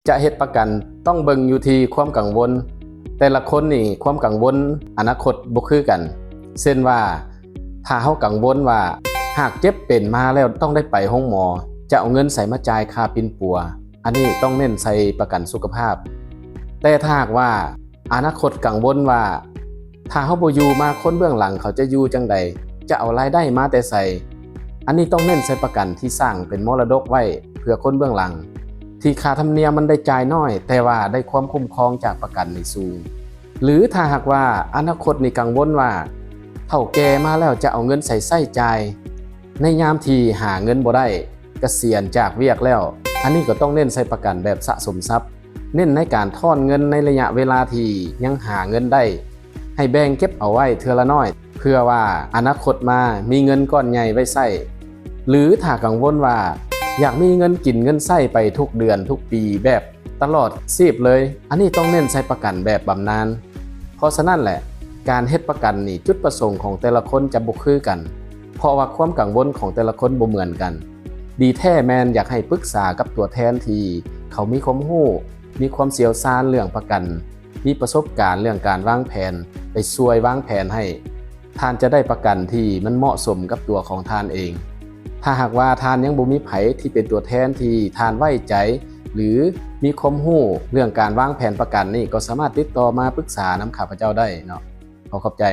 จะเฮ็ดประกันต้องเบิ่งอยู่ที่ความกังวลแต่ละคนนี่ความกังวลอนาคตบ่คือกันเช่นว่าถ้าเฮากังวลว่าหากเจ็บเป็นมาแล้วต้องได้ไปห้องหมอจะเอาเงินใส่มาจ่ายค่าปิ่นปัวอันนี้ต้องเน้นใส่ประกันสุขภาพแต่ถ้าหากว่าอนาคตกังวลว่าถ้าเฮาบ่อยู่มาคนเบื้องหลังเขาจะอยู่จังใดจะเอารายได้มาแต่ใส่อันนี้ต้องเน้นใส่ประกันที่สร้างเป็นมรดกไว้เพื่อคนเบื้องหลังที่ค่าธรรมเนียมมันได้จ่ายน้อยแต่ว่าได้ความคุ้มครองจากประกันในสูงหรือถ้าหากว่าอนาคตนี่กังวลว่าเฒ่าแก่มาแล้วจะเอาเงินใส่จ่ายในยามที่หาเงินบ่ได้เกษียณจากเวียกแล้วอันนี้ก็ต้องเน้นใส่ประกันแบบสะสมทรัพย์เน้นในการทอนเงินในระยะเวลาที่ยังหาเงินได้ให้แบ่งเก็บเอาไว้เทื่อละน้อยเพื่อว่าอนาคตมามีเงินก้อนใหญ่ไว้ใช้หรือถ้ากังวลว่าอยากมีเงินกินเงินใช้ไปทุกเดือนทุกปีแบบตลอดชีพเลยอันนี้ต้องเน้นใช้ประกันแบบบำนาญเพราะฉะนั้นแหละการเฮ็ดประกันนี่จุดประสงค์ของแต่ละคนจะบ่คือกันเพราะว่าความกังวลของแต่ละคนบ่เหมือนกันดีแท้แมนอยากให้ปรึกษากับตัวแทนที่เขามีความรู้มีความเชี่ยวชาญเรื่องประกันมีประสบการณ์เรื่องการวางแผนไปช่วยวางแผนให้ท่านจะได้ประกันที่มันเหมาะสมกับตัวของท่านเองถ้าหากว่าท่านยังบ่มีไผที่เป็นตัวแทนที่ท่านไว้ใจหรือมีความรู้เรื่องการวางแผนประกันนี่ก็สามารถติดต่อมาปรึกษานำข้าพเจ้าได้เนาะขอบใจ